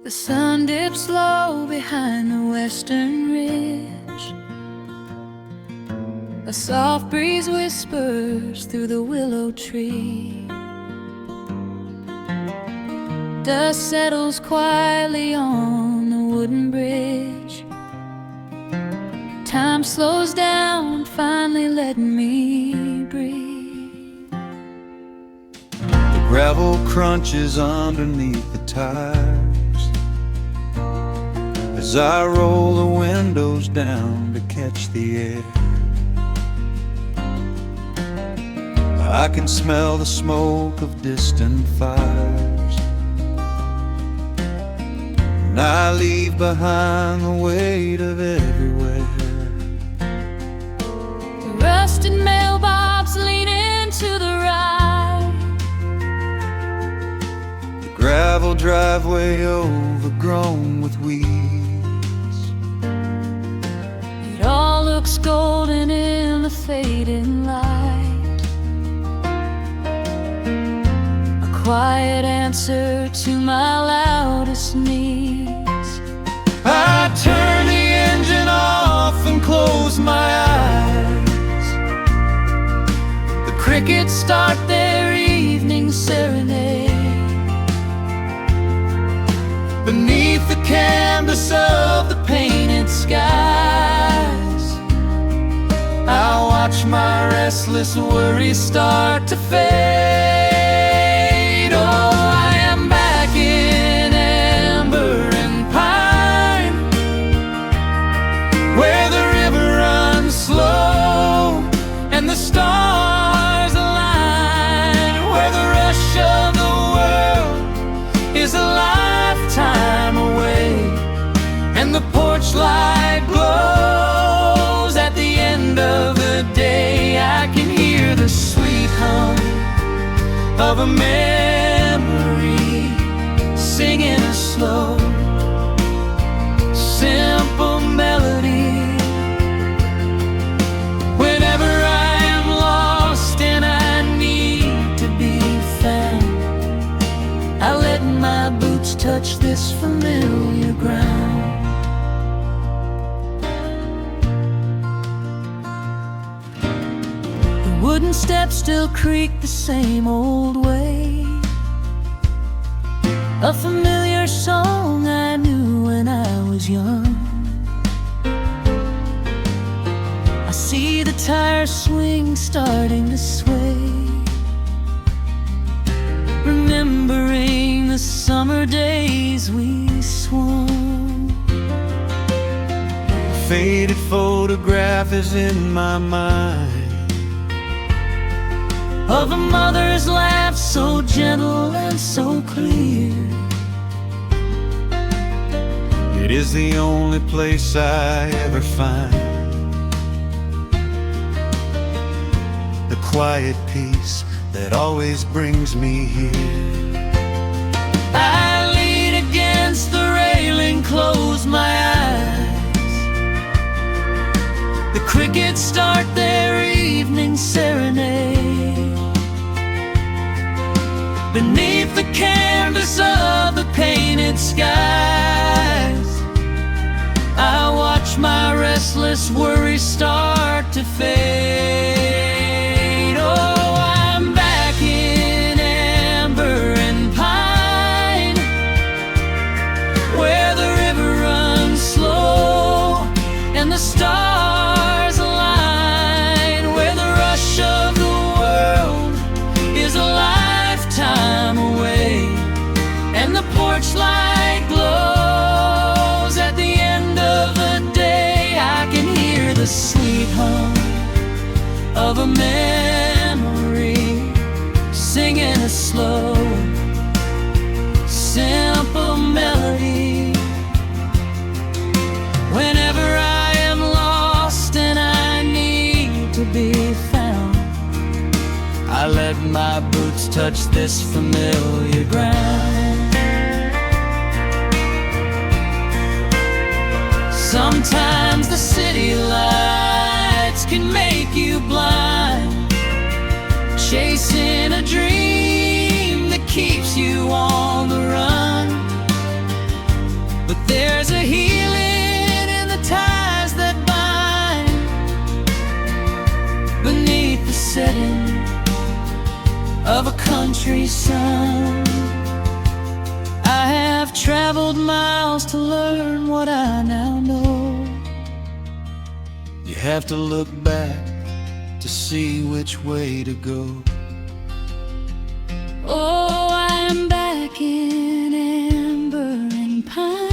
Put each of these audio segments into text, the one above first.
The sun dips low behind the western ridge. A soft breeze whispers through the willow tree. Dust settles quietly on the wooden bridge. Time slows down, finally letting me breathe. The gravel crunches underneath the tires as I roll the windows down to catch the air. I can smell the smoke of distant fires, and I leave behind the weight of everywhere. The rusted mailbox leaning to the right. The gravel driveway overgrown with weeds. It all looks golden in the fading light. A quiet answer to my loudest needs. I turn the engine off and close my eyes. The crickets start their evening serenade. Beneath the canvas of the painted skies, I watch my restless worries start to fade. Oh, I am back in amber and pine, where the river runs slow and the stars align, where the rush of the world is a lifetime away, and the porch light glows at the end of the day. I can hear the sweet hum of a memory singing a slow, simple melody. Whenever I am lost and I need to be found, I let my boots touch this familiar ground. The wooden steps still creak the same old way. A familiar song I knew when I was young. I see the tire swing starting to sway, remembering the summer days we swung. A faded photograph is in my mind of a mother's laugh so gentle and so clear. It is the only place I ever find the quiet peace that always brings me here. I lean against the railing, close my eyes. The crickets start their evening serenade. Beneath the canvas of the painted skies, I watch my restless worries start to fade. Oh, I'm back in amber and pine, where the river runs slow and the stars align, where the rush of the world is a lifetime away, and the porch light glows at the end of the day. I can hear the sweet hum of a memory singing a slow, simple melody. Whenever I am lost and I need to be found, I let my boots touch this familiar ground. Sometimes the city lights can make you blind, chasing a dream that keeps you on the run. There's a healing in the ties that bind beneath the setting of a country sun. I have traveled miles to learn what I now know. You have to look back to see which way to go. Oh, I am back in amber and pine,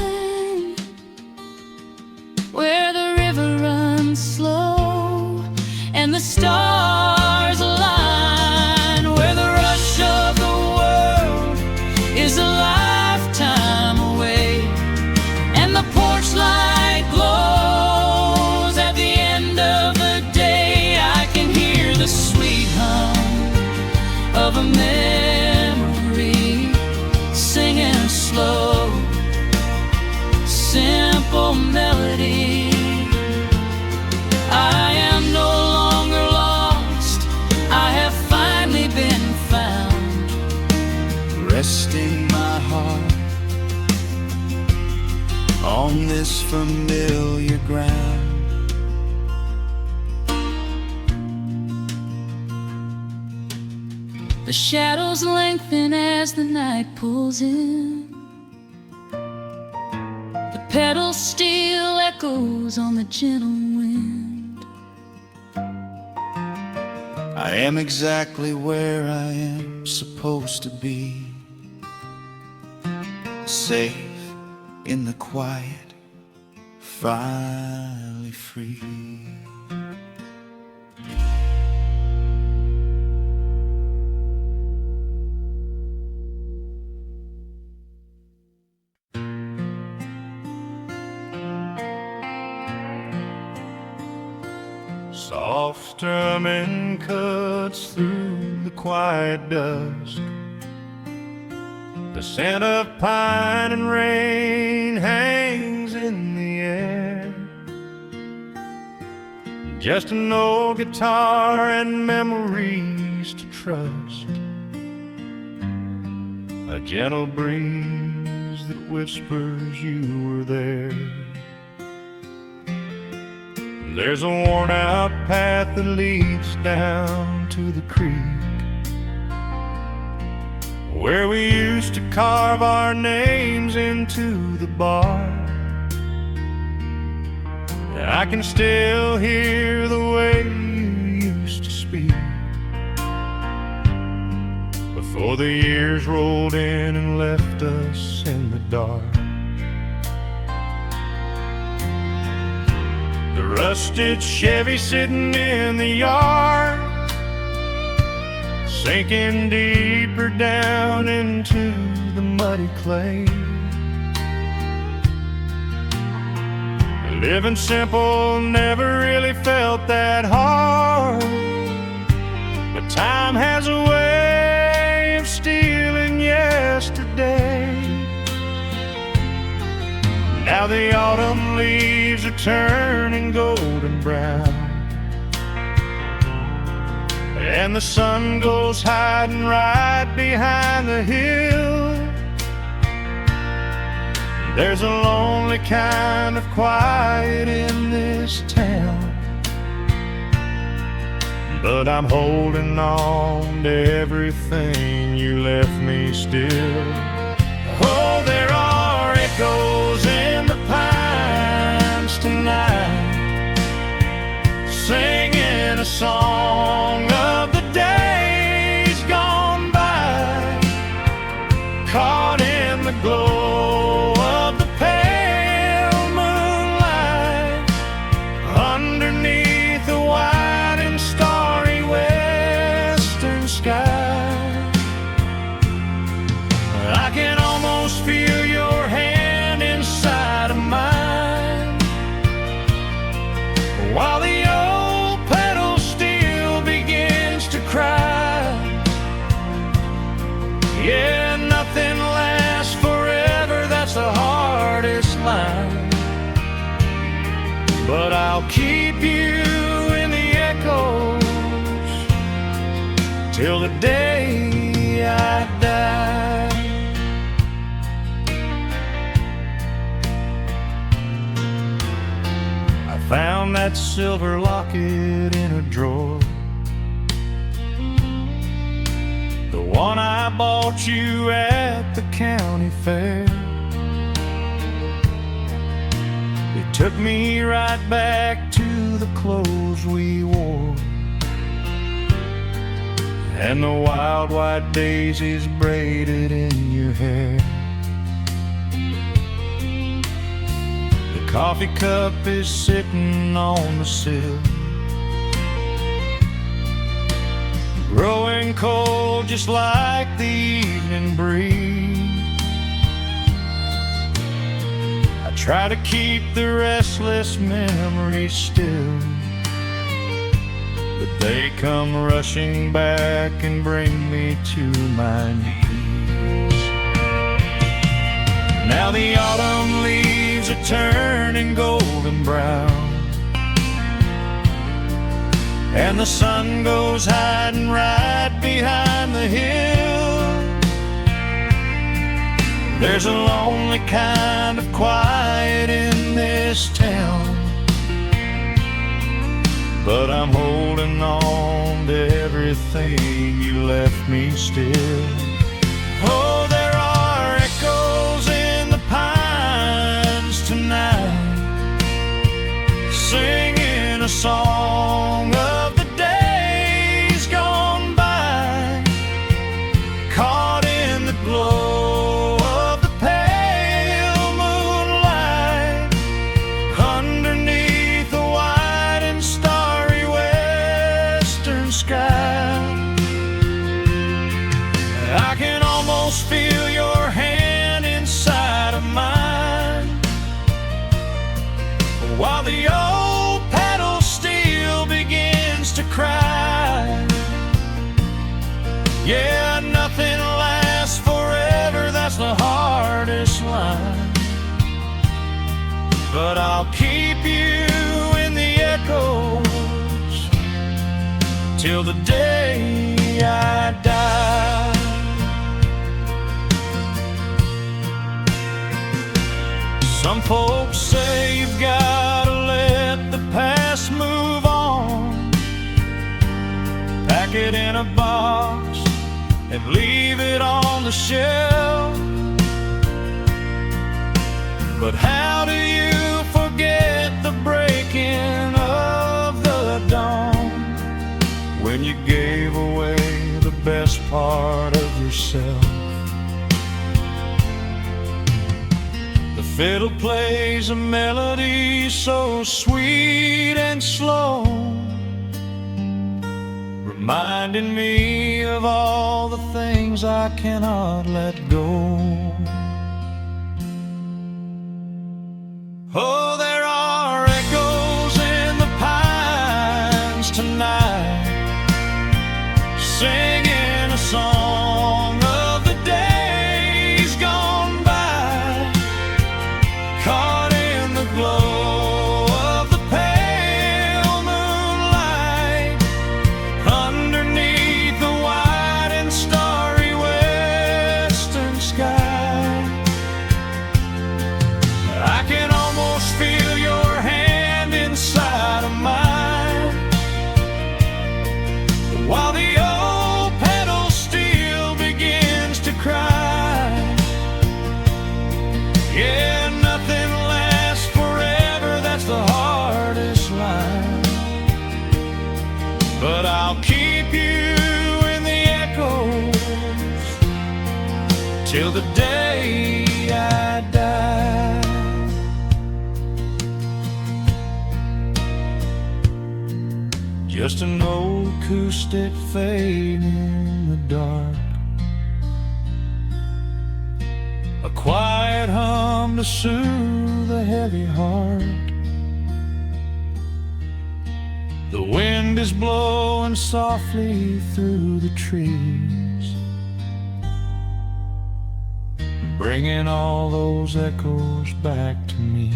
where the river runs slow and the stars align, where the rush of the world is a lifetime away, and the porch light glows at the end of the day. I can hear the sweet hum of a memory singing a slow, simple melody. I am no longer lost, I have finally been found, Resting my heart on this familiar ground. The shadows lengthen as the night pulls in. The pedal steel echoes on the gentle wind. I am exactly where I am supposed to be, safe in the quiet, finally free. Soft strumming cuts through the quiet dusk. The scent of pine and rain hangs in the air. Just an old guitar and memories to trust. A gentle breeze that whispers you were there. There's a worn-out path that leads down to the creek, where we used to carve our names into the bark. I can still hear the way you used to speak before the years rolled in and left us in the dark. The rusted Chevy sitting in the yard, sinking deeper down into the muddy clay. Living simple never really felt that hard, but time has a way of stealing yesterday. Now the autumn leaves are turning golden brown, and the sun goes hiding right behind the hill. There's a lonely kind of quiet in this town, but I'm holding on to everything you left me still. Oh, there are echoes in the pines tonight, singing a song of the days gone by, caught in the glow of the pale moonlight, underneath the wide and starry western sky. I can almost feel your hand inside of mine, while the old pedal steel begins to cry. Yeah, nothing lasts forever, that's the hardest line, but I'll keep you in the echoes till the day I die. found that silver locket in a drawer, the one I bought you at the county fair. It took me right back to the clothes we wore, and the wild white daisies braided in your hair. The coffee cup is sitting on the sill, growing cold just like the evening breeze. I try to keep the restless memories still, but they come rushing back and bring me to my knees. Now the autumn leaves are turning golden brown, and the sun goes hiding right behind the hill. There's a lonely kind of quiet in this town, but I'm holding on to everything you left me still. Oh, there are echoes in the pines tonight, singing a song of the days gone by, caught in the glow of the pale moonlight, underneath the white and starry western sky. I can almost feel your hand inside of mine, while the old pedal steel begins to cry. Yeah, nothing lasts forever, that's the hardest line, but I'll keep you in the echoes till the day I die. Some folks say you've got to let the past move on, pack it in a box and leave it on the shelf. But how do you forget the breaking of the dawn, when you gave away the best part of yourself? The fiddle plays a melody so sweet and slow, reminding me of all the things I cannot let go. Oh, there are echoes in the pines tonight, singing a song of the days gone by, caught in the glow of the pale moonlight, underneath the white and starry western sky. I can almost feel your hand inside of mine, while the old pedal steel begins to cry. Yeah, nothing lasts forever, that's the hardest line, but I'll keep you in the echoes till the day I die. Just an old acoustic fading in the dark, a quiet hum to soothe a heavy heart. The wind is blowing softly through the trees, bringing all those echoes back to me.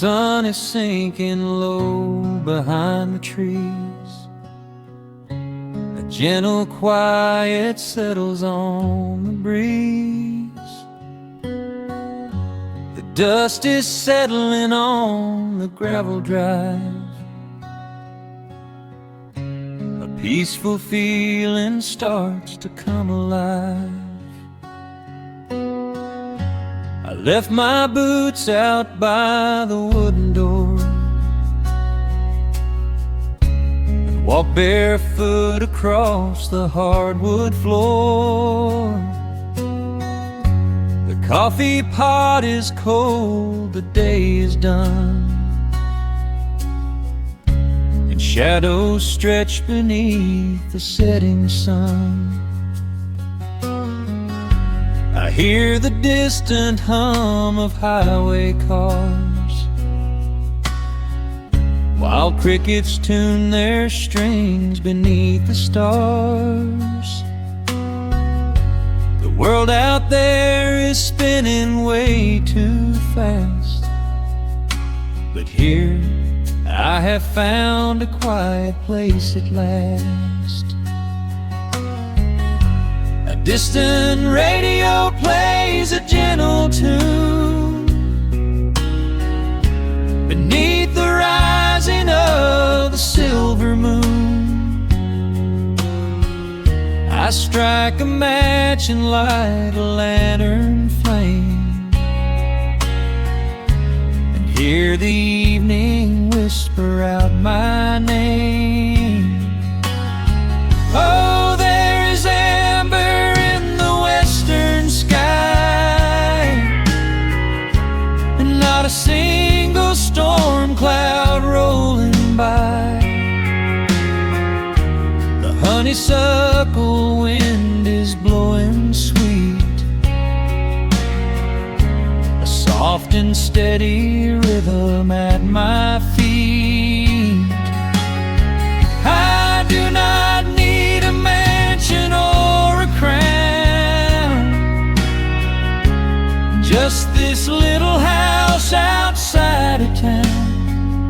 sun is sinking low behind the trees. A gentle quiet settles on the breeze. The dust is settling on the gravel drive. A peaceful feeling starts to come alive. I left my boots out by the wooden door and walked barefoot across the hardwood floor. The coffee pot is cold, the day is done, and shadows stretch beneath the setting sun. I hear the distant hum of highway cars, while crickets tune their strings beneath the stars. The world out there is spinning way too fast, but here I have found a quiet place at last. A distant radio plays a gentle tune beneath the rising of the silver moon. I strike a match and light a lantern flame, and hear the evening whisper out my name. Oh, there is amber in the western sky, and not a single storm cloud rolling by. The honeysuckle wind is blowing sweet, a soft and steady rhythm at my feet. I do not need a mansion or a crown, just this little house outside of town,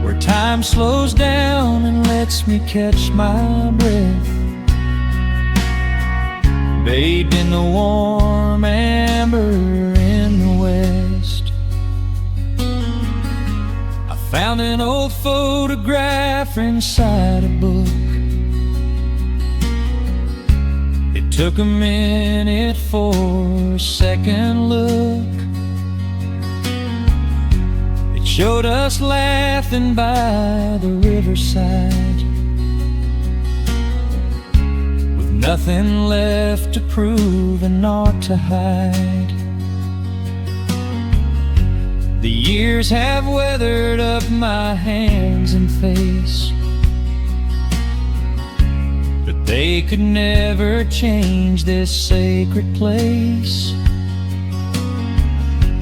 where time slows down and lets me catch my breath, bathed in the warm amber in the west. I found an old photograph inside a book. It took a minute for a second look. It showed us laughing by the riverside, with nothing left to prove and naught to hide. The years have weathered up my hands and face, but they could never change this sacred place.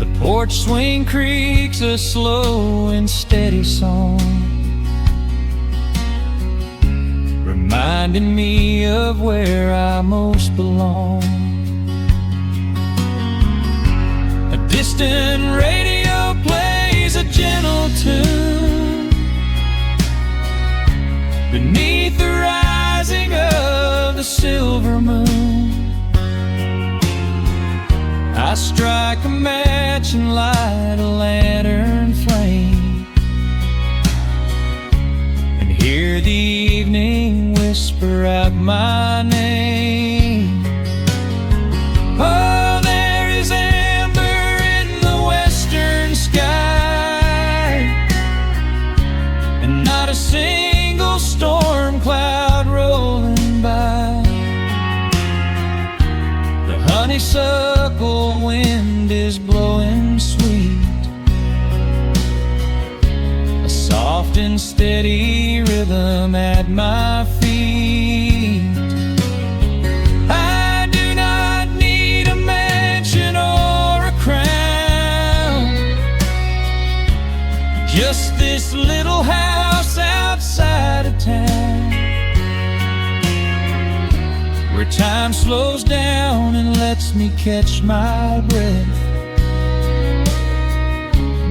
The porch swing creaks a slow and steady song, reminding me of where I most belong. A distant radio plays a gentle tune beneath the rising of the silver moon. I strike a match and light a lantern flame, and hear the evening whisper out my name. Oh, there is amber in the western sky, and not a single storm cloud rolling by. The honeysuckle wind is blowing sweet, a soft and steady rhythm at my feet. I do not need a mansion or a crown, just this little house outside of town, where time slows down and lets me catch my breath,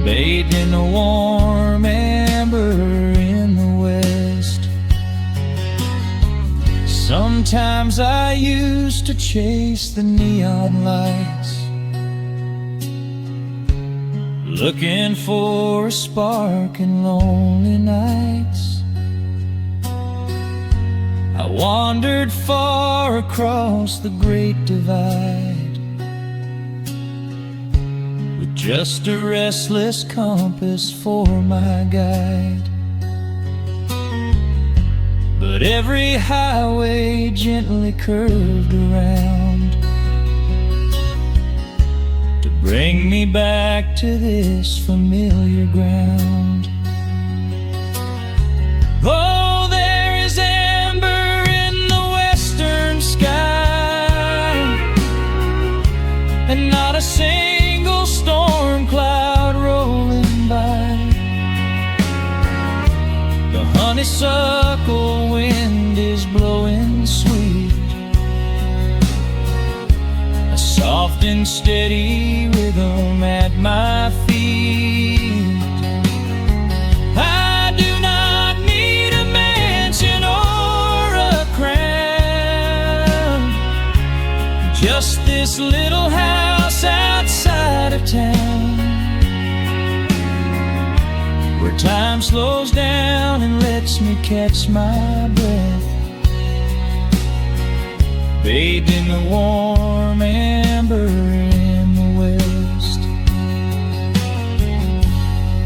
bathed in the warm amber in the west. Sometimes I used to chase the neon lights, looking for a spark in lonely nights. I wandered far across the great divide, with just a restless compass for my guide. But every highway gently curved around to bring me back to this familiar ground. Oh, there is amber in the western sky, and not a single storm cloud rolling by. The honeysuckle wind is blowing sweet, a soft and steady rhythm at my feet. I do not need a mansion or a crown, just this little house outside of town, where time slows down and lets me catch my breath, bathed in the warm amber in the west.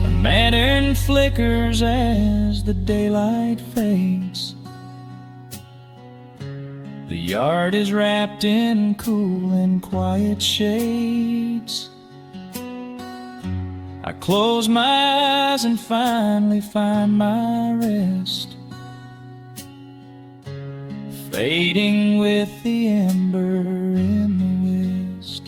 A lantern flickers as the daylight fades. The yard is wrapped in cool and quiet shades. I close my eyes and finally find my rest, fading with the ember in the west.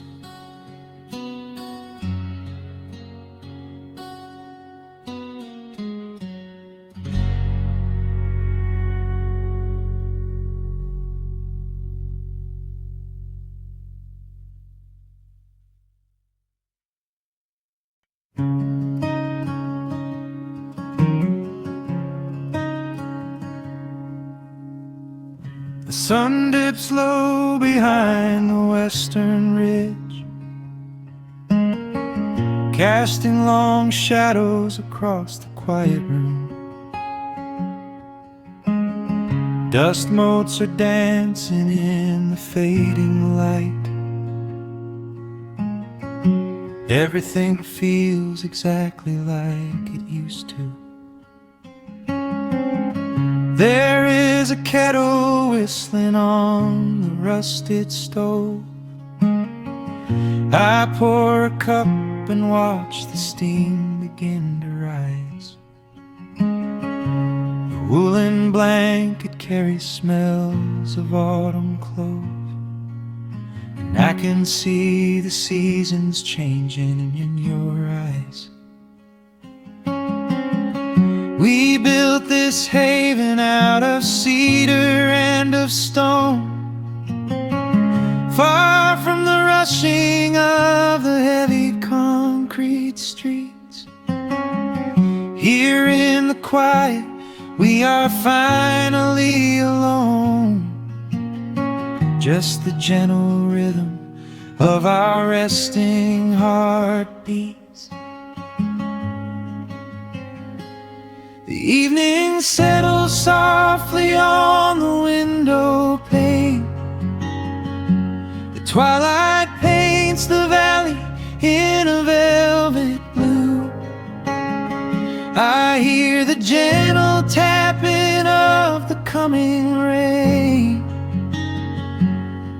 The sun dips low behind the western ridge, casting long shadows across the quiet room. Dust motes are dancing in the fading light. Everything feels exactly like it used to. There is a kettle whistling on the rusted stove. I pour a cup and watch the steam begin to rise. The woolen blanket carries smells of autumn clove, and I can see the seasons changing in your eyes. We built this haven out of cedar and of stone, far from the rushing of the heavy concrete streets. Here in the quiet, we are finally alone, just the gentle rhythm of our resting heartbeats. The evening settles softly on the window pane. The twilight paints the valley in a velvet blue. I hear the gentle tapping of the coming rain,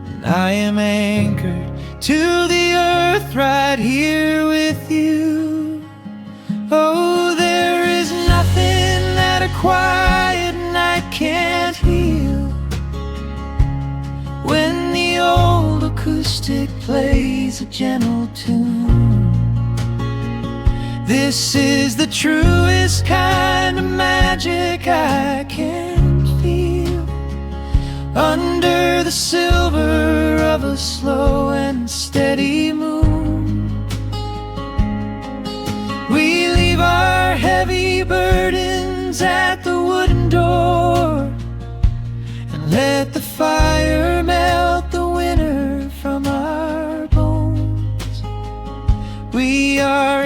and I am anchored to the earth right here with you. Oh, there is nothing that a quiet night can't heal, when the old acoustic plays a gentle tune. This is the truest kind of magic I can feel, under the silver of a slow and steady moon. We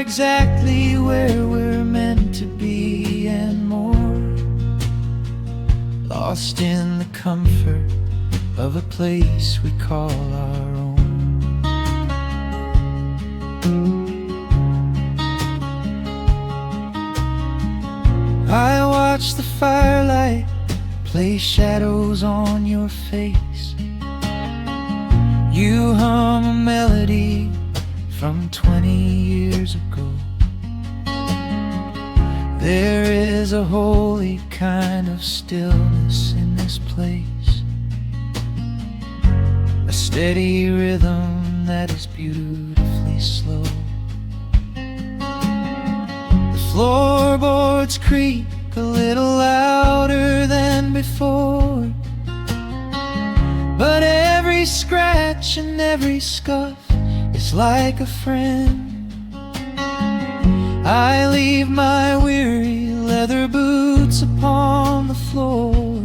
exactly where we're meant to be and more, lost in the comfort of a place we call our own. I watch the firelight play shadows on your face. You hum a melody from 20 years ago. There is a holy kind of stillness in this place, a steady rhythm that is beautifully slow. The floorboards creak a little louder than before, but every scratch and every scuff is like a friend. I leave my weary leather boots upon the floor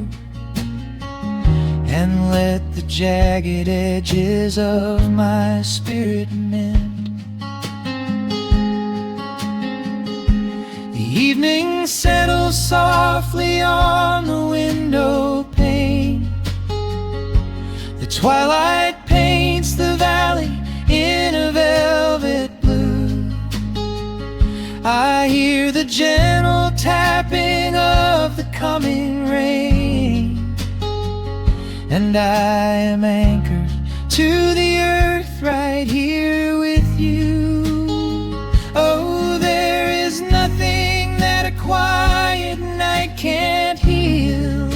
and let the jagged edges of my spirit mend. The evening settles softly on the window pane. The twilight paints the valley in a velvet blue. I hear the gentle tapping of the coming rain, and I am anchored to the earth right here with you. Oh, there is nothing that a quiet night can't heal.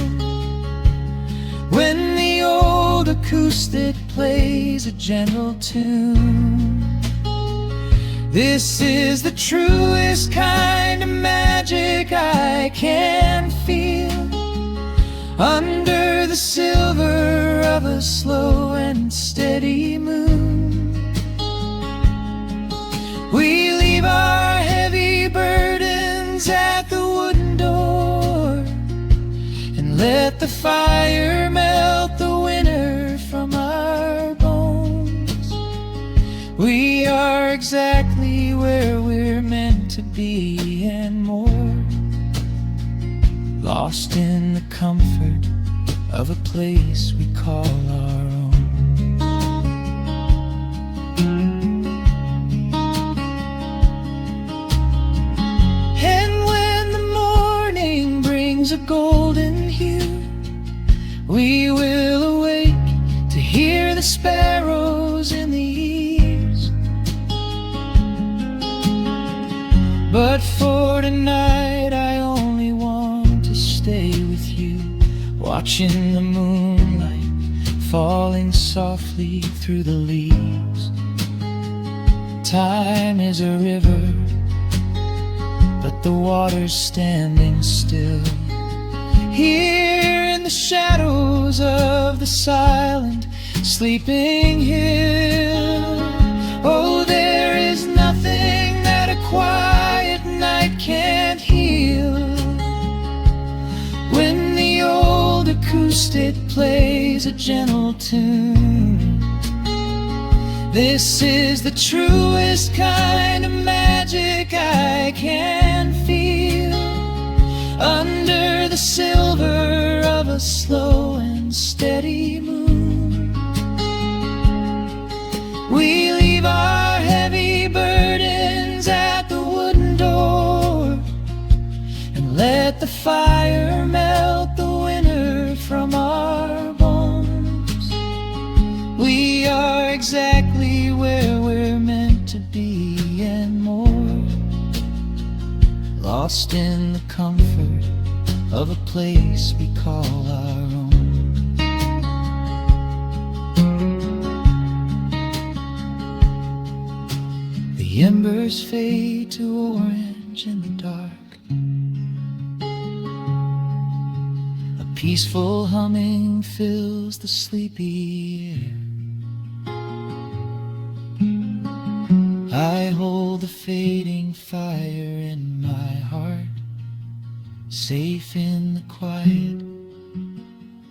When the old acoustic plays a gentle tune, this is the truest kind of magic I can feel. Under the silver of a slow and steady moon, we leave our heavy burdens at the wooden door and let the fire melt the winter from our bones. We are exactly where we're meant to be and more, lost in the comfort of a place we call our own. And when the morning brings a golden hue, we will awake to hear the sparrows in the eaves. But for tonight I only want to stay with you, watching the moonlight falling softly through the leaves. Time is a river, but the water's standing still. Here in the shadows of the silent sleeping hill, oh, there is nothing that a quiet night can't heal. When the old acoustic plays a gentle tune, this is the truest kind of magic I can feel. Under the silver of a slow and steady moon, we leave our heavy burdens at the wooden door and let the fire melt the winter from our bones. We are exactly where we're meant to be and more, lost in the comfort of a place we call our own. The embers fade to orange in the dark. A peaceful humming fills the sleepy air. I hold the fading fire in my heart, safe in the quiet,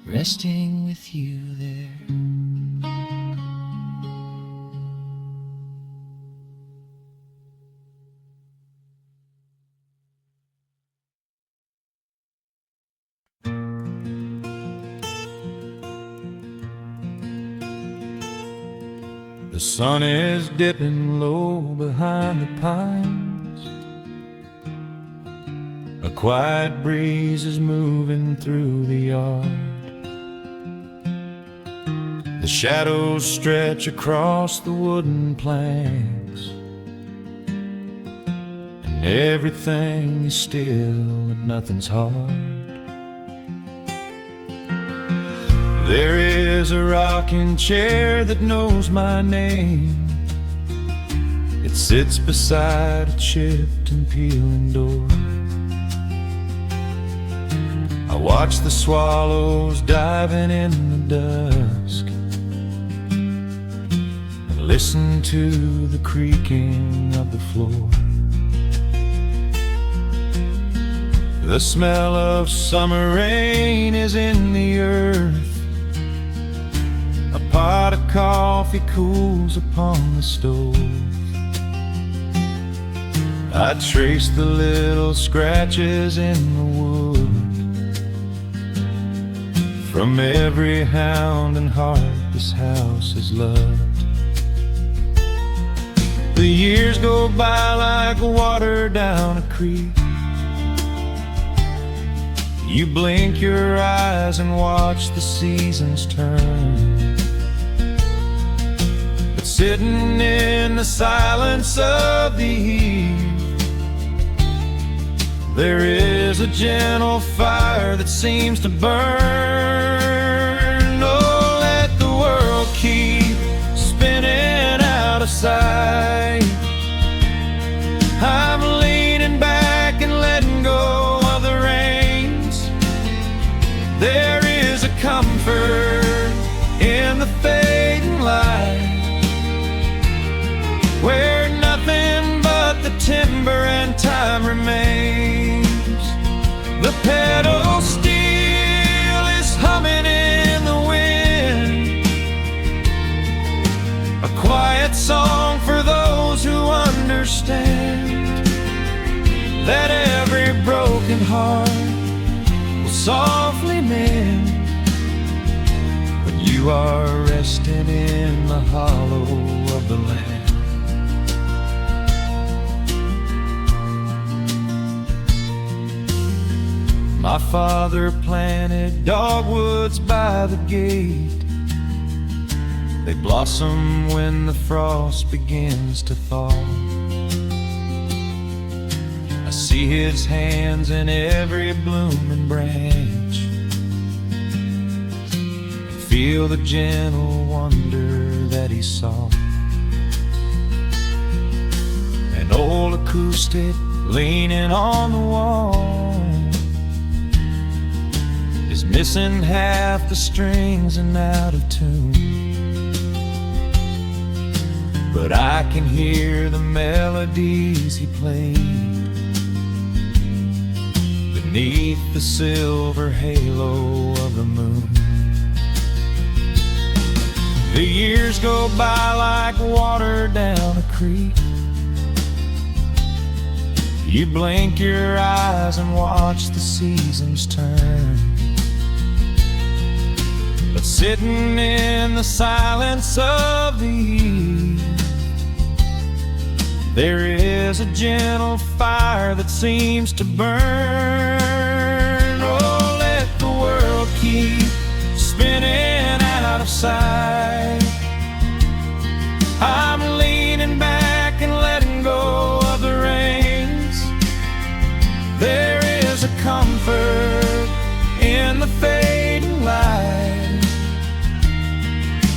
resting with you there. sun is dipping low behind the pines. A quiet breeze is moving through the yard. The shadows stretch across the wooden planks, and everything is still and nothing's hard. There is a rocking chair that knows my name. It sits beside a chipped and peeling door. I watch the swallows diving in the dusk, and listen to the creaking of the floor. The smell of summer rain is in the earth. A pot of coffee cools upon the stove. I trace the little scratches in the wood from every hound and heart this house has loved. The years go by like water down a creek. You blink your eyes and watch the seasons turn. But sitting in the silence of the eve, there is a gentle fire that seems to burn. Oh, let the world keep spinning out of sight. I'm leaning back and letting go of the reins. There is a comfort in the fading light, where nothing but the timber and time remains. The pedal steel is humming in the wind, a quiet song for those who understand that every broken heart will softly mend when you are resting in the hollow of the land. My father planted dogwoods by the gate. They blossom when the frost begins to thaw. I see his hands in every blooming branch, and feel the gentle wonder that he saw. An old acoustic leaning on the wall is missing half the strings and out of tune, but I can hear the melodies he played beneath the silver halo of the moon. The years go by like water down a creek. You blink your eyes and watch the seasons turn. But sitting in the silence of the eve, there is a gentle fire that seems to burn. Oh, let the world keep spinning out of sight. I'm leaning back and letting go of the reins. There is a comfort in the fading light,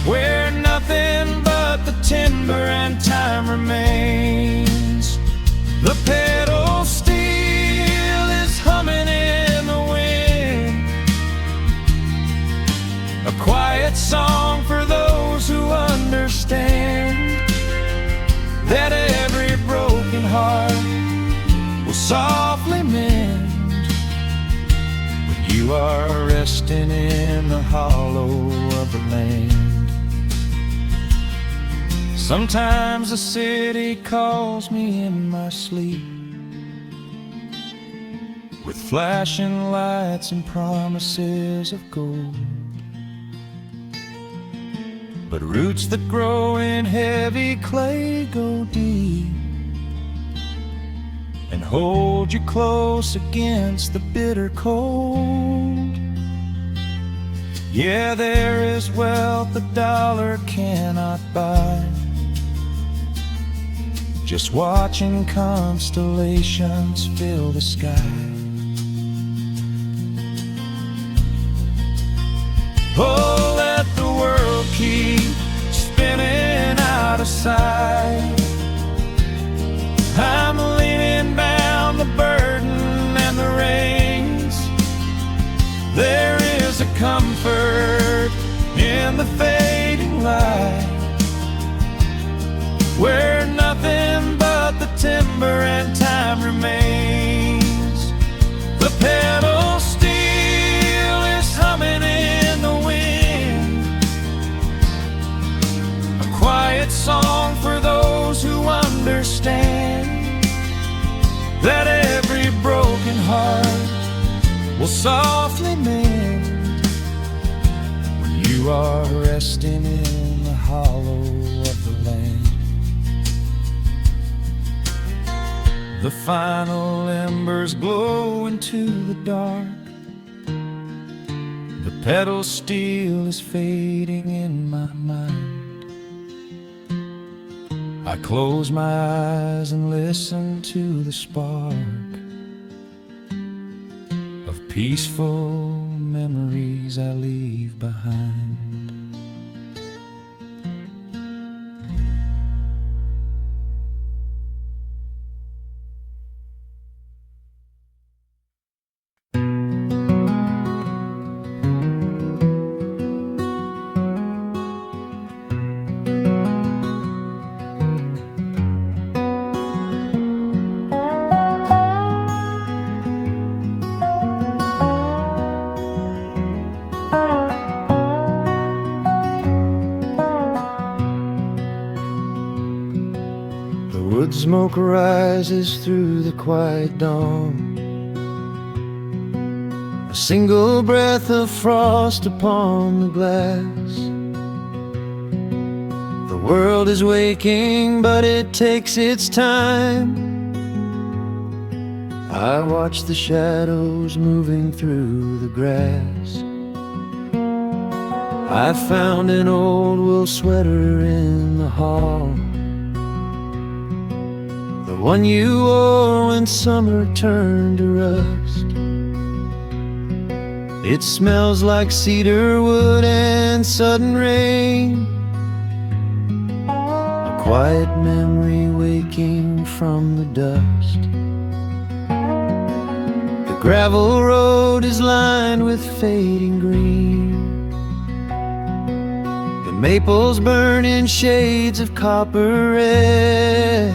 where nothing but the timber and time remains. The pedal steel is humming in the wind, a quiet song for those who understand that every broken heart will softly mend when you are resting in the hollow of the land. Sometimes the city calls me in my sleep, with flashing lights and promises of gold. but roots that grow in heavy clay go deep and hold you close against the bitter cold. Yeah, there is wealth a dollar cannot buy, just watching constellations fill the sky. Oh, let the world keep spinning out of sight. I'm leaning down the burden and the reins. There is a comfort in the fading light, where nothing but the timber and time remains. The pedal steel is humming in the wind, a quiet song for those who understand that every broken heart will softly mend when you are resting in the hollow of the land. The final embers glow into the dark. The pedal steel is fading in my mind. I close my eyes and listen to the spark of peaceful memories I leave behind. Wood smoke rises through the quiet dawn, a single breath of frost upon the glass. The world is waking, but it takes its time. I watch the shadows moving through the grass. I found an old wool sweater in the hall, the one you wore when summer turned to rust. It smells like cedar wood and sudden rain, a quiet memory waking from the dust. The gravel road is lined with fading green, the maples burn in shades of copper red.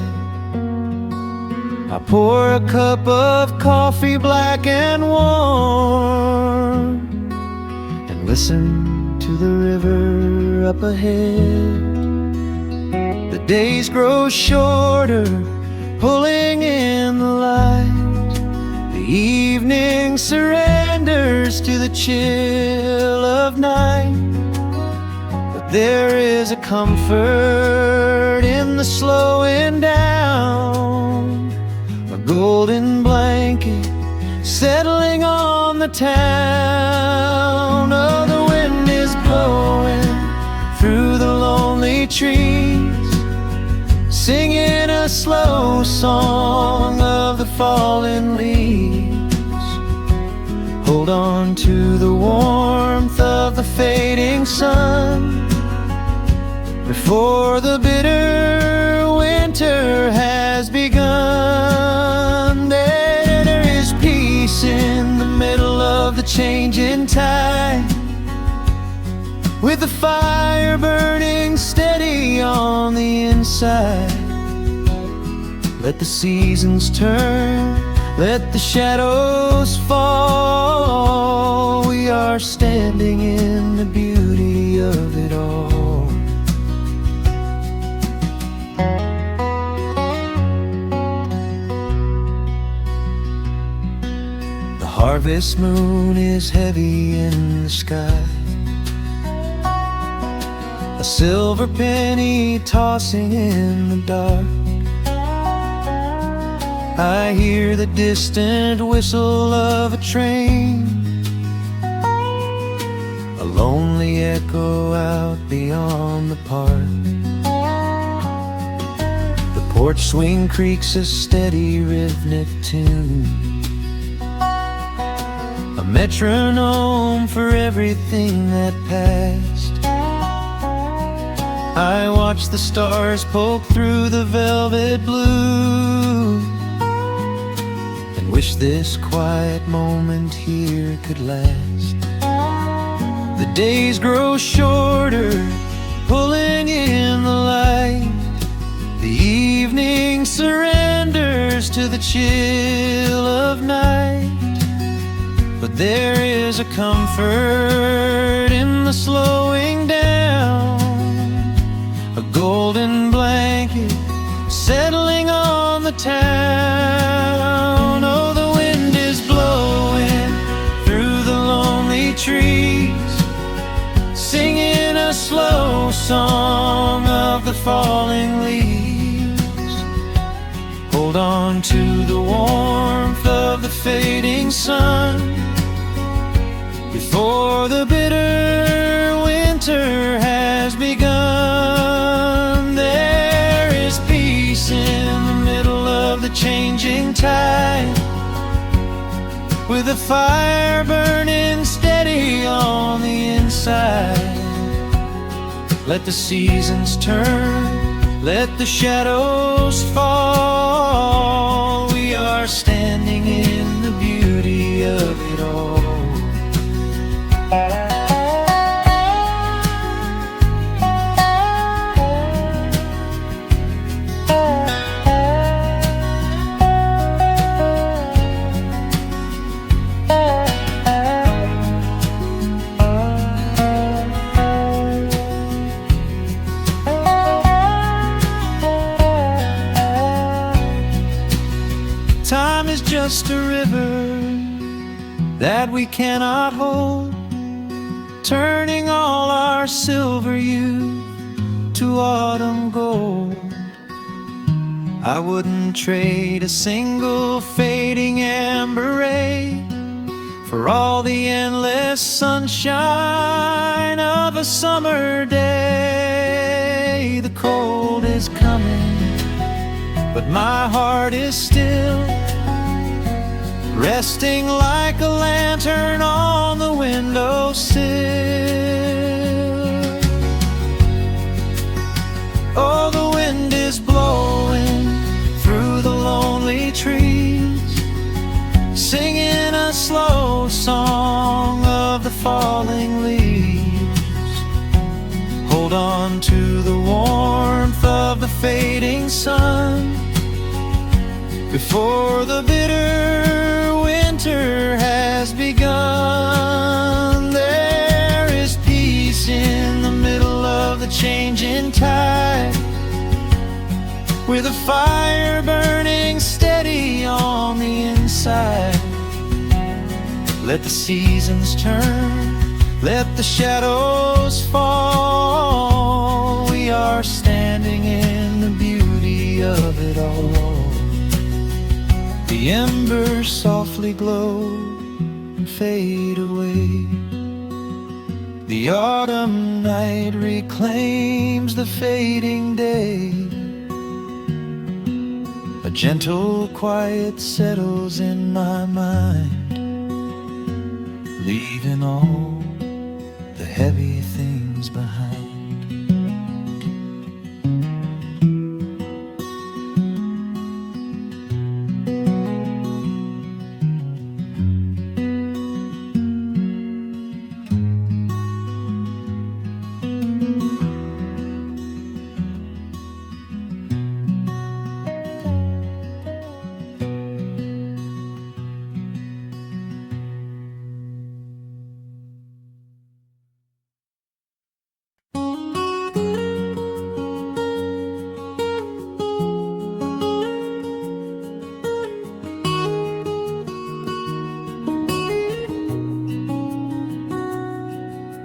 I pour a cup of coffee black and warm and listen to the river up ahead. The days grow shorter, pulling in the light. The evening surrenders to the chill of night. But there is a comfort in the slowing down, a golden blanket settling on the town. Oh, the wind is blowing through the lonely trees, singing a slow song of the fallen leaves. Hold on to the warmth of the fading sun before the bitter winter has begun. There is peace in the middle of the changing tide, with the fire burning steady on the inside. Let the seasons turn, let the shadows fall. We are standing in the beauty of it all. The harvest moon is heavy in the sky, a silver penny tossing in the dark. I hear the distant whistle of a train, a lonely echo out beyond the park. The porch swing creaks a steady rhythmic tune, a metronome for everything that passed. I watch the stars poke through the velvet blue, and wish this quiet moment here could last. The days grow shorter, pulling in the light. The evening surrenders to the chill of night. But there is a comfort in the slowing down, a golden blanket settling on the town. Oh, the wind is blowing through the lonely trees, singing a slow song of the falling leaves. Hold on to the warmth of the fading sun before the bitter winter has begun. There is peace in the middle of the changing tide, with a fire burning steady on the inside. Let the seasons turn, let the shadows fall. We are standing in the beauty of it all. Time is just a river that we cannot hold, turning all our silver youth to autumn gold. I wouldn't trade a single fading amber ray for all the endless sunshine of a summer day. The cold is coming, but my heart is still resting like a lantern on the windowsill. Oh, the wind is blowing through the lonely trees, singing a slow song of the falling leaves. Hold on to the warmth of the fading sun before the bitter winter has begun. There is peace in the middle of the changing tide, with a fire burning steady on the inside. Let the seasons turn, let the shadows fall. We are standing in the beauty of it all. The embers softly glow and fade away. The autumn night reclaims the fading day. A gentle quiet settles in my mind, leaving all the heavy things behind.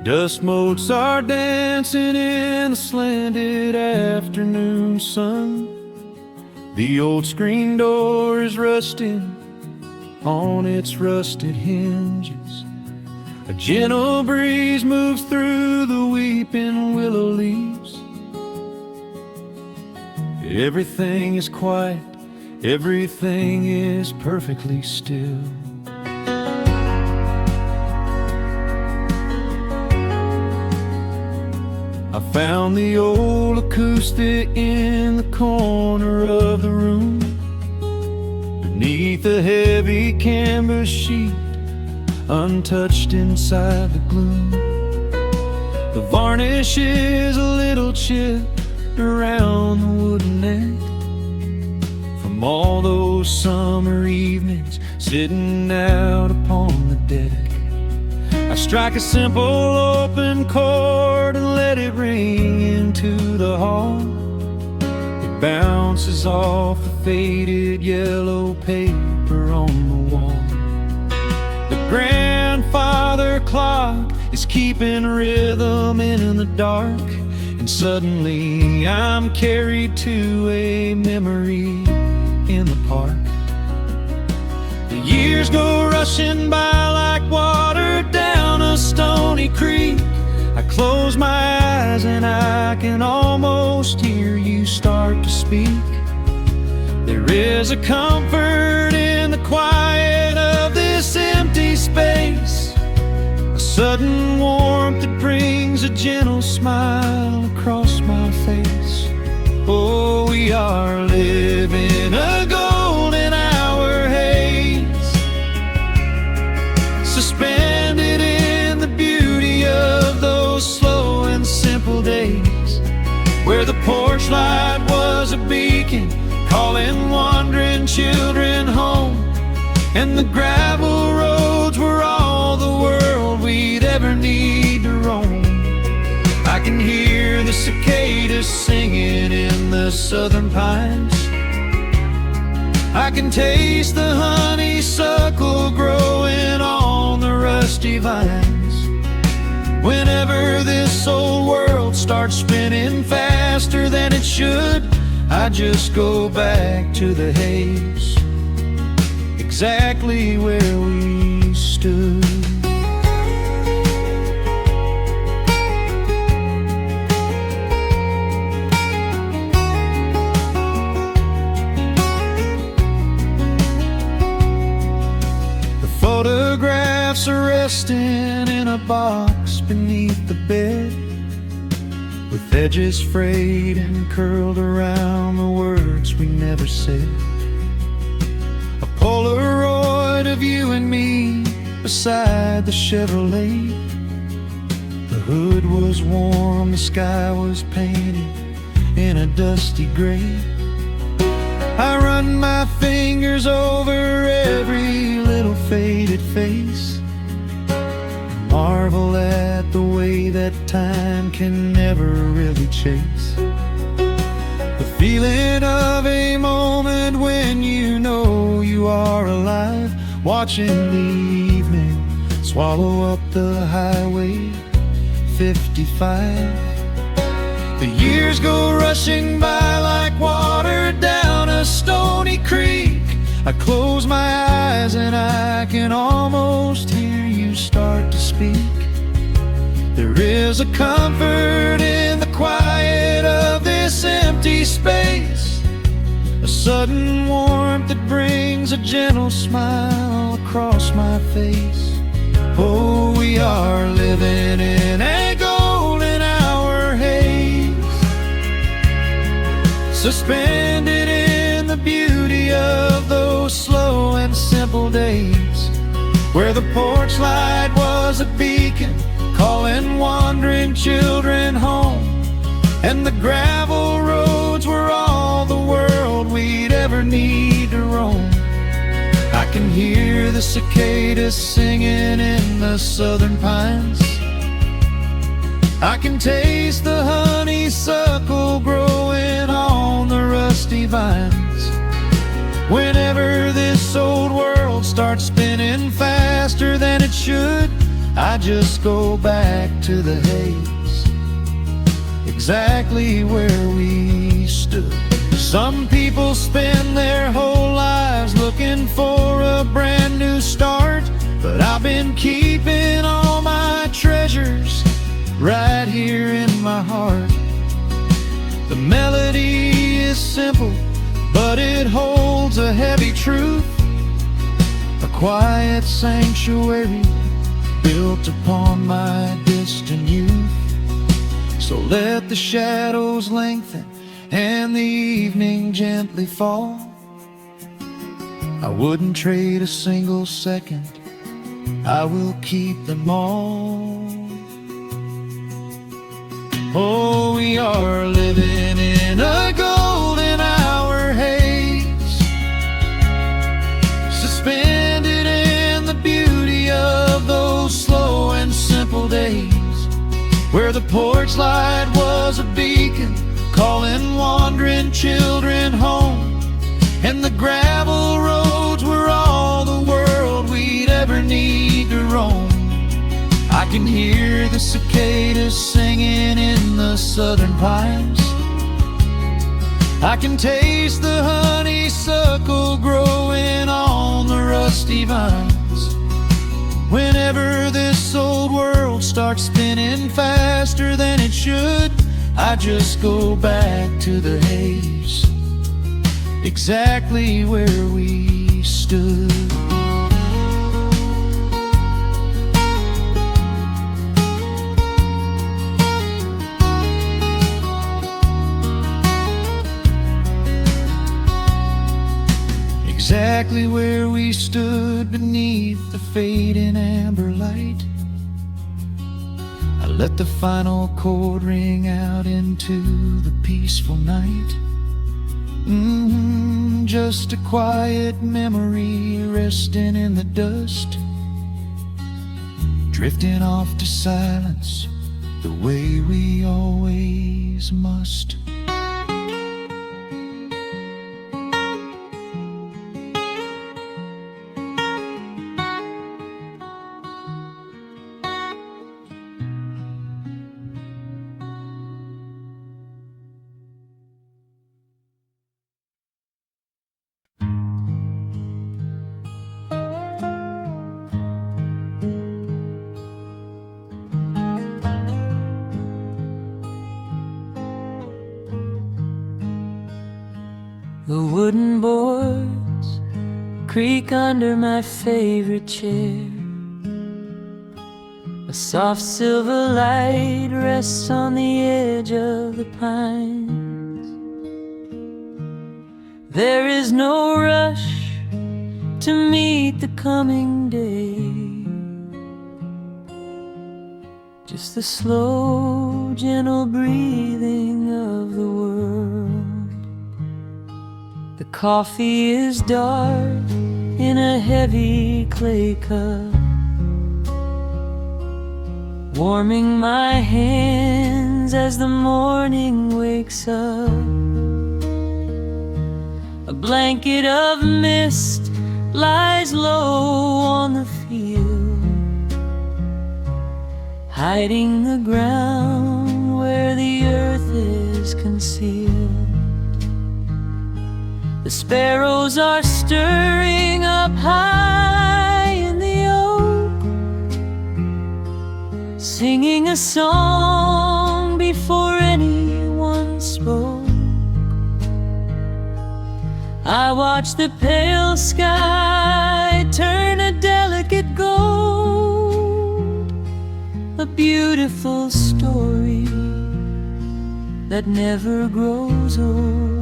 Dust motes are dancing in the slanted afternoon sun. The old screen door is rusting on its rusted hinges. A gentle breeze moves through the weeping willow leaves. Everything is quiet, everything is perfectly still. I found the old acoustic in the corner of the room, beneath a heavy canvas sheet, untouched inside the gloom. The varnish is a little chipped around the wooden neck, from all those summer evenings sitting out upon the deck. I strike a simple open chord and let it ring into the hall. It bounces off the faded yellow paper on the wall. The grandfather clock is keeping rhythm in the dark, and suddenly I'm carried to a memory in the park. The years go rushing by like water down a stony creek. I close my eyes and I can almost hear you start to speak. There is a comfort in the quiet of this empty space, a sudden warmth that brings a gentle smile across my face. Oh, we are living a golden hour haze, suspended in the beauty of those slow and simple days, where the porch light was a beacon calling wandering children home, and the gravel roads were all the world we'd ever need to roam. I can hear the cicadas singing in the southern pines. I can taste the honeysuckle growing on the rusty vines. Whenever this old world starts spinning faster than it should, I just go back to the haze, exactly where we stood. Photographs are resting in a box beneath the bed, with edges frayed and curled around the words we never said. A Polaroid of you and me beside the Chevrolet. The hood was warm, the sky was painted in a dusty gray. I run my fingers over every little faded face, marvel at the way that time can never really chase. The feeling of a moment when you know you are alive, watching the evening swallow up the highway 55. The years go rushing by like water down a stony creek. I close my eyes and I can almost hear you start to speak. There is a comfort in the quiet of this empty space, a sudden warmth that brings a gentle smile across my face. Oh, we are living in a golden hour haze, suspended in the beauty of those slow and simple days, where the porch light was a beacon calling wandering children home, and the gravel roads were all the world we'd ever need to roam. I can hear the cicadas singing in the southern pines. I can taste the honeysuckle growing on the rusty vines. Whenever this old world starts spinning faster than it should, I just go back to the haze, exactly where we stood. Some people spend their whole lives looking for a brand new start, but I've been keeping all my treasures right here in my heart. The melody is simple, but it holds a heavy truth, a quiet sanctuary built upon my distant youth. So let the shadows lengthen and the evening gently fall. I wouldn't trade a single second, I will keep them all. Oh, we are living in a golden hour haze, suspended in the beauty of those slow and simple days, where the porch light was a beacon calling wandering children home, and the gravel roads were all the world we'd ever need to roam. I can hear the cicadas singing in the southern pines, I can taste the honeysuckle growing on the rusty vines. Whenever this old world starts spinning faster than it should, I just go back to the haze, exactly where we stood. Exactly where we stood beneath the fading amber light. I let the final chord ring out into the peaceful night. Just a quiet memory resting in the dust, drifting off to silence the way we always must. The wooden boards creak under my favorite chair. A soft silver light rests on the edge of the pines. There is no rush to meet the coming day, just the slow, gentle breathing of the world. The coffee is dark in a heavy clay cup, warming my hands as the morning wakes up. A blanket of mist lies low on the field, hiding the ground where the earth is concealed. The sparrows are stirring up high in the oak, singing a song before anyone spoke. I watch the pale sky turn a delicate gold, a beautiful story that never grows old.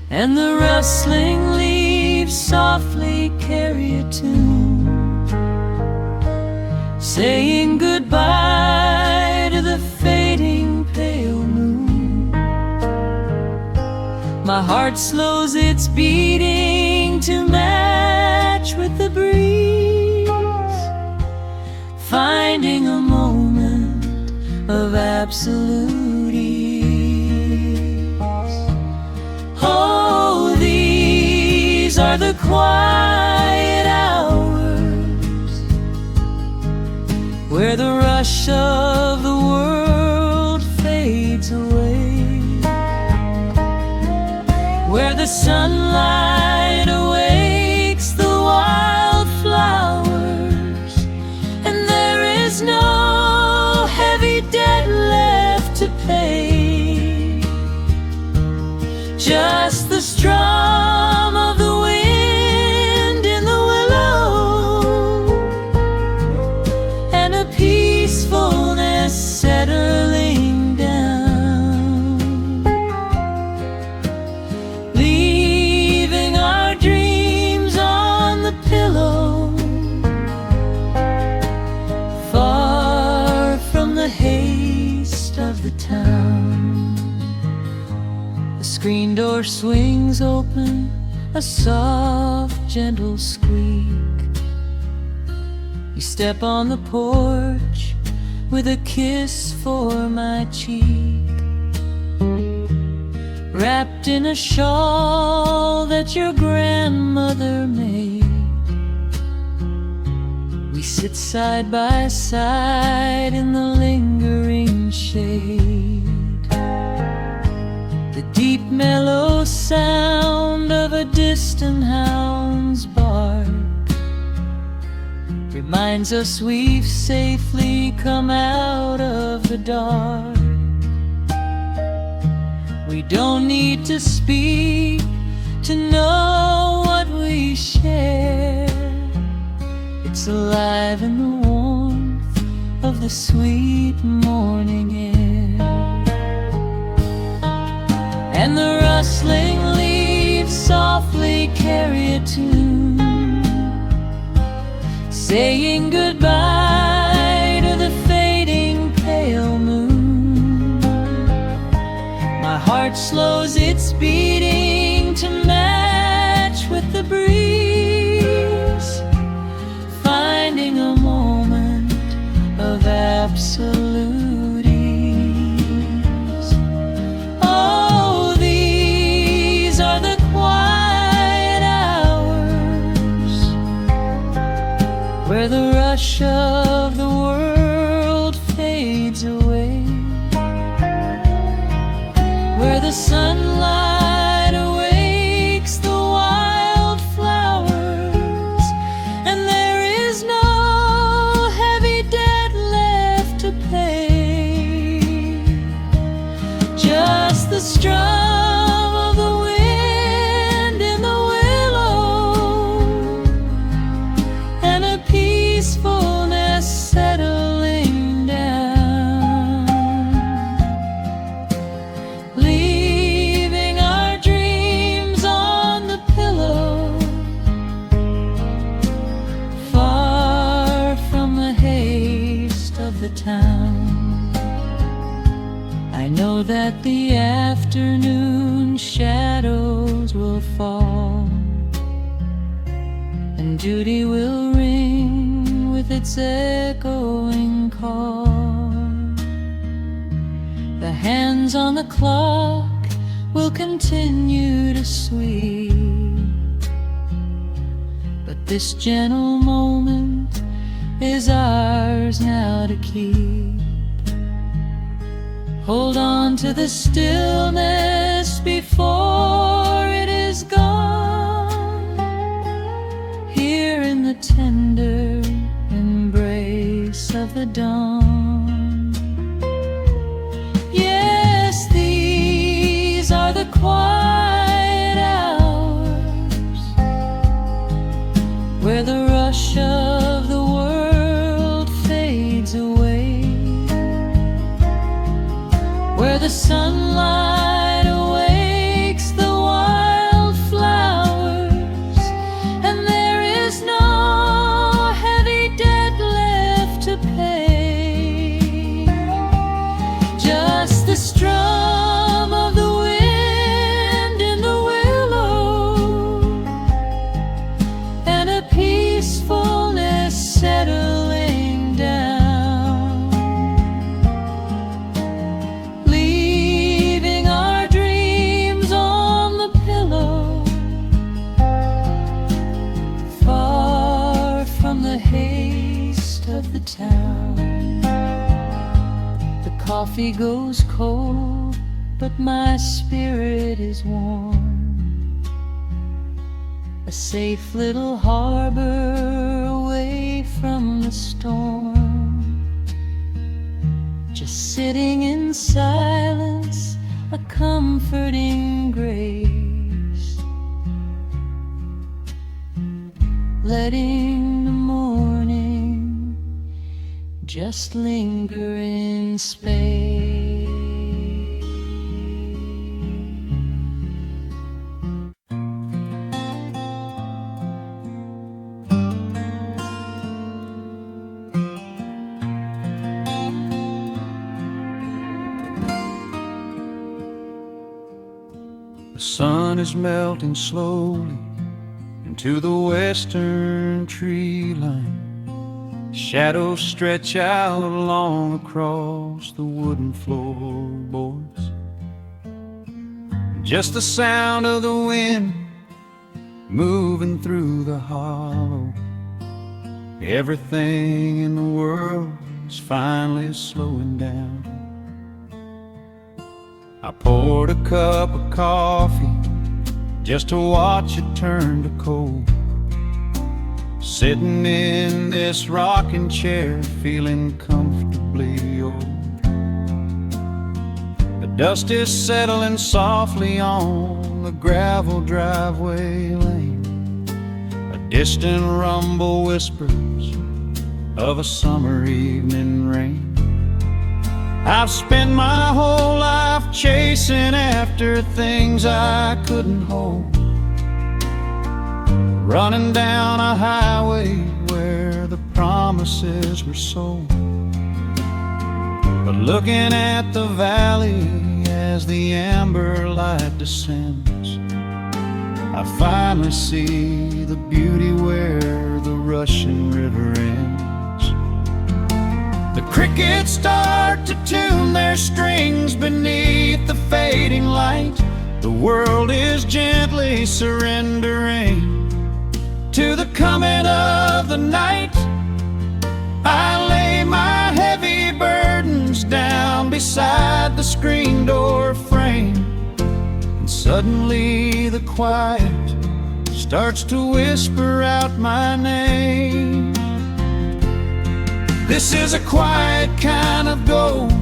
And the rustling leaves softly carry a tune, saying goodbye to the fading pale moon. My heart slows its beating to match with the breeze, finding a moment of absolute ease. Oh, these are the quiet hours where the rush of the world fades away, where the sunlight awakes the wildflowers, and there is no heavy debt left to pay, just the strum of the wind in the willow, and a peacefulness settling down, leaving our dreams on the pillow, far from the haste of the town. The screen door swings open, a soft, gentle squeak. You step on the porch with a kiss for my cheek, wrapped in a shawl that your grandmother made. We sit side by side in the lingering shade. The deep mellow sound of a distant hound's bark reminds us we've safely come out of the dark. We don't need to speak to know what we share. It's alive in the warmth of the sweet morning air, and the rustling leaves softly carry a tune, saying goodbye to the fading pale moon. My heart slows its beating to match with the breeze, finding a moment of absolute ease. Oh, these are the quiet hours, where the rush of the world fades away, where the sunlight awakes the wildflowers, and there is no heavy debt left to pay, just the strum of the wind in the willow, and a peacefulness settling down, leaving our dreams on the pillow, far from the haste of the town. I know that the afternoon shadows will fall, and duty will ring with its echoing call. The hands on the clock will continue to sweep, but this gentle moment is ours now to keep. Hold on to the stillness before it is gone, here in the tender embrace of the dawn. Yes, these are the quiet hours, where the rush of the world fades away, where the sunlight awakes the wildflowers, and there is no heavy debt left to pay, coffee goes cold, but my spirit is warm. A safe little harbor away from the storm. Just sitting in silence, a comforting grace, letting the morning just linger in space. The sun is melting slowly into the western tree line. Shadows stretch out long across the wooden floorboards. Just the sound of the wind moving through the hollow. Everything in the world is finally slowing down. I poured a cup of coffee just to watch it turn to cold. Sitting in this rocking chair, feeling comfortably old. The dust is settling softly on the gravel driveway lane. A distant rumble whispers of a summer evening rain. I've spent my whole life chasing after things I couldn't hold, running down a highway where the promises were sold. But looking at the valley as the amber light descends, I finally see the beauty where the rushing river ends. The crickets start to tune their strings beneath the fading light. The world is gently surrendering to the coming of the night. I lay my heavy burdens down beside the screen door frame, and suddenly the quiet starts to whisper out my name. This is a quiet kind of gold,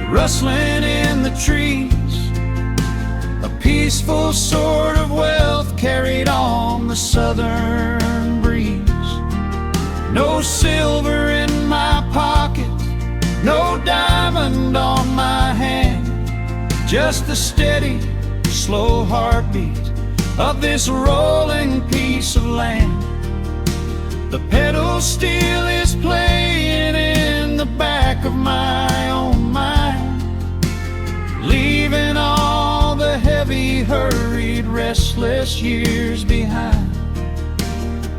rustling in the trees, a peaceful sort of wealth carried on the southern breeze. No silver in my pocket, no diamond on my hand, just the steady, slow heartbeat of this rolling piece of land. The pedal steel is playing in the back of my own mind, leaving all the heavy, hurried, restless years behind.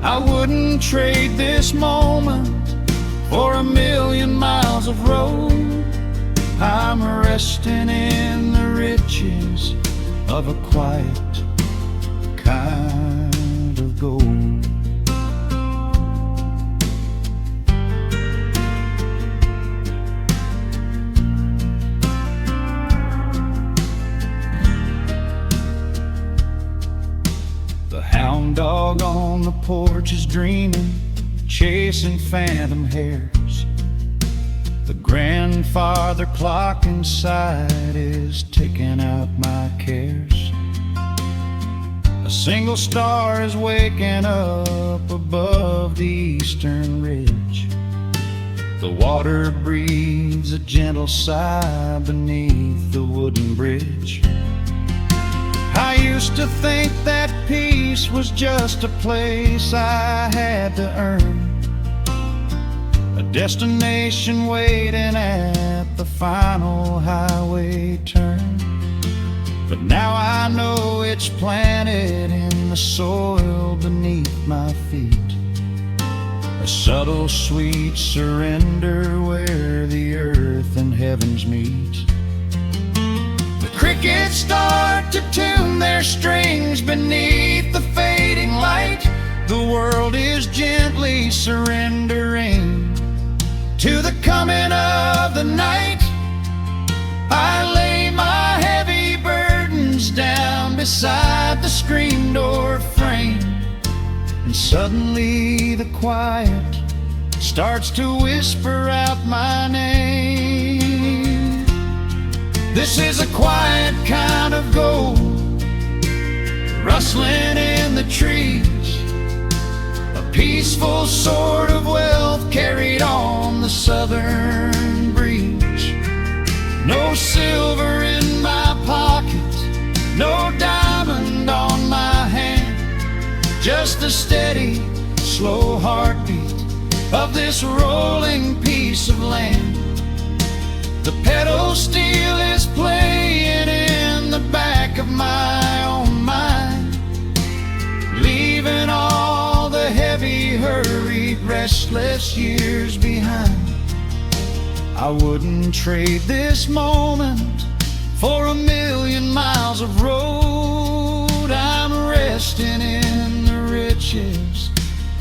I wouldn't trade this moment for 1,000,000 miles of road. I'm resting in the riches of a quiet kind of gold. Hound dog on the porch is dreaming, chasing phantom hares. The grandfather clock inside is ticking out my cares. A single star is waking up above the eastern ridge. The water breathes a gentle sigh beneath the wooden bridge. I used to think that peace was just a place I had to earn, a destination waiting at the final highway turn. But now I know it's planted in the soil beneath my feet, a subtle sweet surrender where the earth and heavens meet. Crickets start to tune their strings beneath the fading light. The world is gently surrendering to the coming of the night. I lay my heavy burdens down beside the screen door frame, and suddenly the quiet starts to whisper out my name. This is a quiet kind of gold, rustling in the trees, a peaceful sort of wealth carried on the southern breeze. No silver in my pocket, no diamond on my hand, just the steady, slow heartbeat of this rolling piece of land. The pedal steel is playing in the back of my own mind, leaving all the heavy, hurried, restless years behind. I wouldn't trade this moment for 1,000,000 miles of road. I'm resting in the riches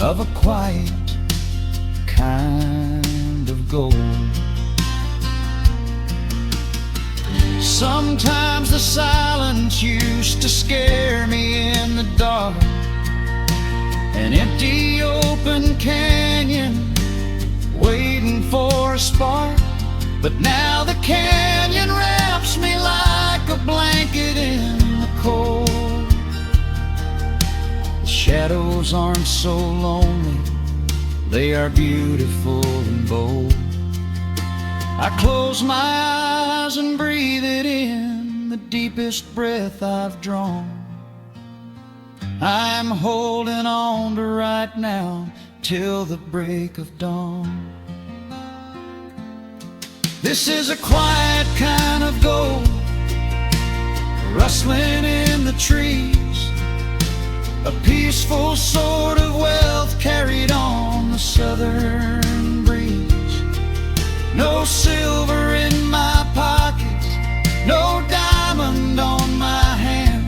of a quiet kind of gold. Sometimes the silence used to scare me in the dark, an empty open canyon waiting for a spark. But now the canyon wraps me like a blanket in the cold. The shadows aren't so lonely, they are beautiful and bold. I close my eyes and breathe it in, the deepest breath I've drawn. I'm holding on to right now till the break of dawn. This is a quiet kind of gold, rustling in the trees, a peaceful sort of wealth carried on the southern breeze. No silver in my pocket, no diamond on my hand,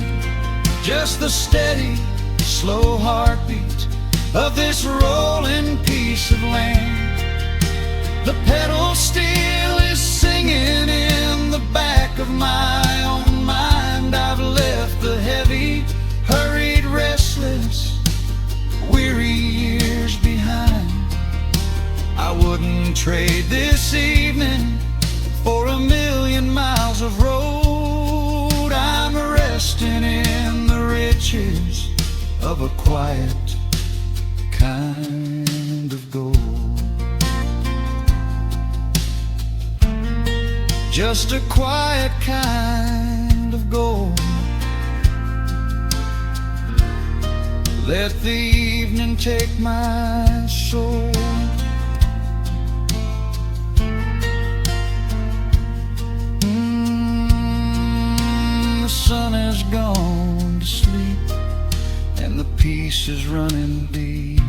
just the steady, slow heartbeat of this rolling piece of land. The pedal steel is singing in the back of my own mind. I've left the heavy, hurried, restless, weary years behind. I wouldn't trade this evening for 1,000,000 miles of road. I'm resting in the riches of a quiet kind of gold. Just a quiet kind of gold. Let the evening take my soul. The sun has gone to sleep and the peace is running deep.